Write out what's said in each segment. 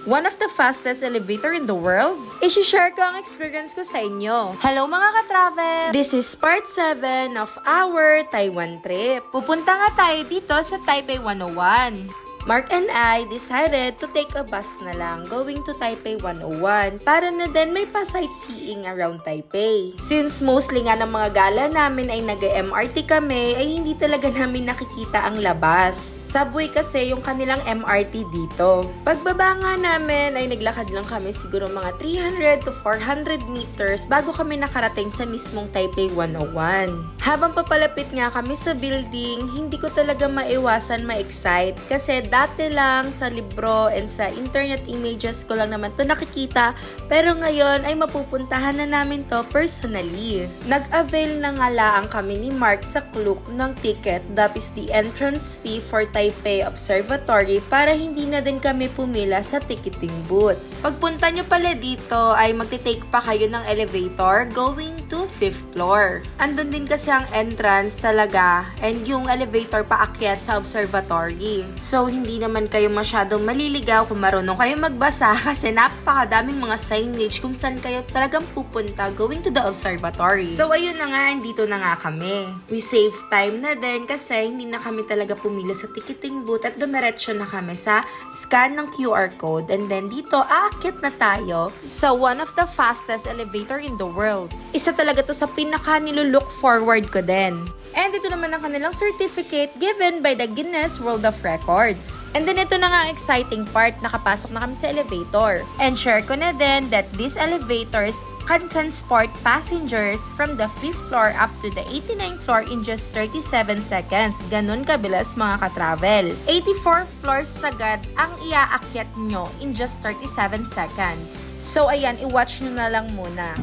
one of the fastest elevator in the world? I-share ko ang experience ko sa inyo. Hello mga ka-travel! This is part 7 of our Taiwan trip. Pupunta nga tayo dito sa Taipei 101. Mark and I decided to take a bus na lang going to Taipei 101 para na din may pa-sightseeing around Taipei. Since mostly nga ng mga gala namin ay nag-MRT kami, ay hindi talaga namin nakikita ang labas. Subway kasi yung kanilang MRT dito. Pagbaba nga namin ay naglakad lang kami siguro mga 300 to 400 meters bago kami nakarating sa mismong Taipei 101. Habang papalapit nga kami sa building, hindi ko talaga maiwasan ma-excite kasi dati lang sa libro and sa internet images ko lang naman to nakikita, pero ngayon ay mapupuntahan na namin to personally. Nag-avail na nga lang kami ni Mark sa Klook ng ticket, that is the entrance fee for Taipei Observatory, para hindi na din kami pumila sa ticketing booth. Pagpunta nyo pala dito ay magte-take pa kayo ng elevator going to 5th floor. Andun din kasi ang entrance talaga and yung elevator paakyat sa observatory. So hindi naman kayo masyadong maliligaw kung marunong kayo magbasa kasi napakadaming mga signage kung saan kayo talagang pupunta going to the observatory. So ayun na nga, dito na nga kami. We save time na din kasi hindi na kami talaga pumila sa ticketing booth at dumiretso na kami sa scan ng QR code, and then dito aakyat na tayo sa one of the fastest elevator in the world. Isa talaga to sa pinaka nilulook forward ko din. And ito naman ang kanilang certificate given by the Guinness World of Records. And then ito na nga ang exciting part, nakapasok na kami sa elevator. And share ko na din that these elevators can transport passengers from the 5th floor up to the 89th floor in just 37 seconds. Ganun kabilis mga ka-travel. 84 floors sagad ang iaakyat nyo in just 37 seconds. So ayan, i-watch nyo na lang muna.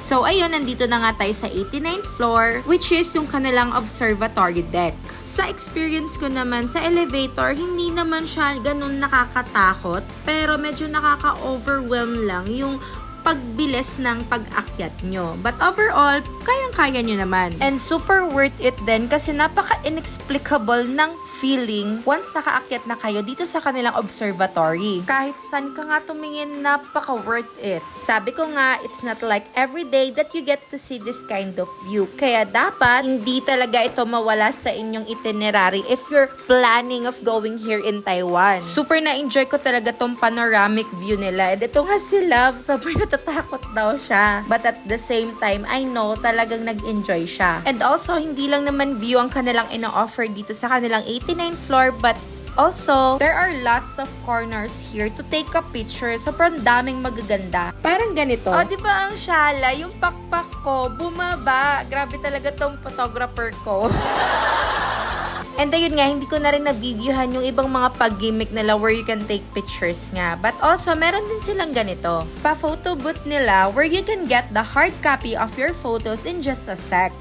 So ayun, nandito na nga tayo sa 89th floor, which is yung kanilang observatory deck. Sa experience ko naman sa elevator, hindi naman siya ganun nakakatakot, pero medyo nakaka-overwhelm lang yung pagbilis ng pag-akyat nyo. But overall, kayang-kaya nyo naman. And super worth it din kasi napaka-inexplicable ng feeling once nakaakyat na kayo dito sa kanilang observatory. Kahit saan ka nga tumingin, napaka-worth it. Sabi ko nga, it's not like every day that you get to see this kind of view. Kaya dapat, hindi talaga ito mawala sa inyong itinerary if you're planning of going here in Taiwan. Super na-enjoy ko talaga tong panoramic view nila. And ito nga si Love, super natatakot daw siya. But at the same time, I know talagang nag-enjoy siya. And also, hindi lang naman view ang kanilang ina-offer dito sa kanilang 89th floor, but also, there are lots of corners here to take a picture. Sobrang daming magaganda. Parang ganito. O, di ba ang shala, yung pakpak ko, bumaba. Grabe talaga tong photographer ko. And ayun nga, hindi ko na rin na-videohan yung ibang mga pag-gimmick nila where you can take pictures nga. But also, meron din silang ganito. Pa-photo booth nila where you can get the hard copy of your photos in just a sec.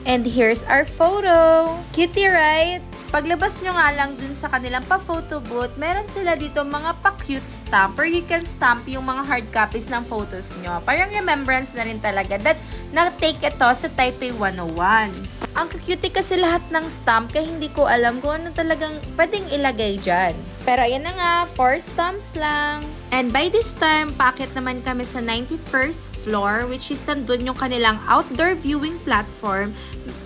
And here's our photo. Cutie, right? Paglabas nyo nga lang dun sa kanilang pa-photo booth, meron sila dito mga pa-cute stamp where you can stamp yung mga hard copies ng photos nyo. Parang remembrance na rin talaga that na-take ito sa Taipei 101. Ang cute kasi lahat ng stamp kaya hindi ko alam kung ano talagang pwedeng ilagay dyan. Pero ayan na nga, 4 stamps lang. And by this time, paakyat naman kami sa 91st floor, which is nandun yung kanilang outdoor viewing platform.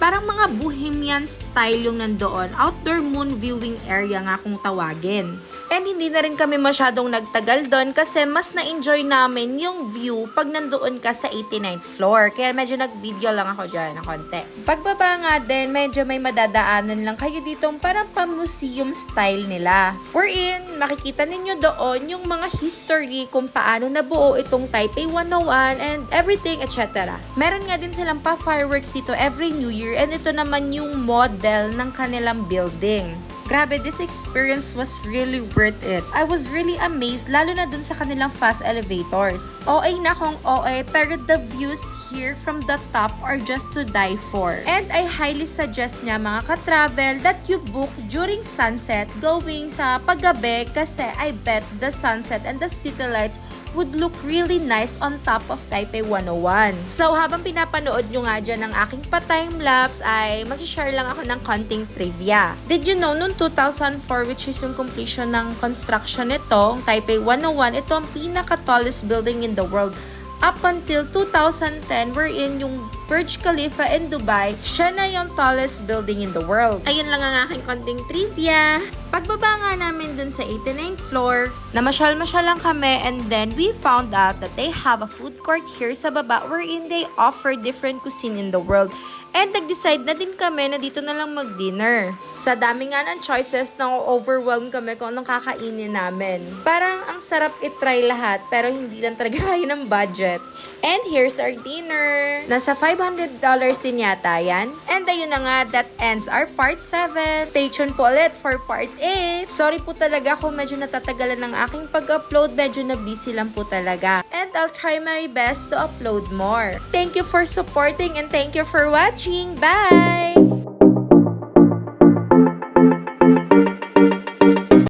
Parang mga bohemian style yung nandoon. Outdoor moon viewing area nga kung tawagin. And hindi na rin kami masyadong nagtagal doon kasi mas na-enjoy namin yung view pag nandoon ka sa 89th floor. Kaya medyo nag-video lang ako dyan ng konti. Pagbaba nga din, medyo may madadaanan lang kayo ditong parang pa-museum style nila. Wherein, makikita ninyo doon yung mga history kung paano nabuo itong Taipei 101 and everything, etc. Meron nga din silang pa-fireworks dito every New Year and ito naman yung model ng kanilang building. Grabe, this experience was really worth it. I was really amazed, lalo na dun sa kanilang fast elevators. OA na kung OA, pero the views here from the top are just to die for. And I highly suggest niya mga ka-travel that you book during sunset going sa paggabi kasi I bet the sunset and the city lights would look really nice on top of Taipei 101. So, habang pinapanood nyo nga dyan ng aking pa-timelapse, ay mag-share lang ako ng konting trivia. Did you know, noong 2004, which is yung completion ng construction nito, Taipei 101, ito ang pinaka-tallest building in the world. Up until 2010, wherein yung Burj Khalifa in Dubai, siya na yung tallest building in the world. Ayun lang ang aking konting trivia. Pagbaba nga namin dun sa 89th floor, namasyal-masyal lang kami, and then we found out that they have a food court here sa baba wherein they offer different cuisine in the world. And nag-decide na din kami na dito na lang mag-dinner. Sa dami nga ng choices, na-overwhelm kami kung anong kakainin namin. Parang ang sarap itry lahat, pero hindi lang talaga kaya ng budget. And here's our dinner. Nasa $500 din yata yan. And ayun na nga, that ends our part 7. Stay tuned po ulit for part 8. Sorry po talaga kung medyo natatagalan ng aking pag-upload. Medyo na busy lang po talaga. And I'll try my best to upload more. Thank you for supporting and thank you for watching. Bye!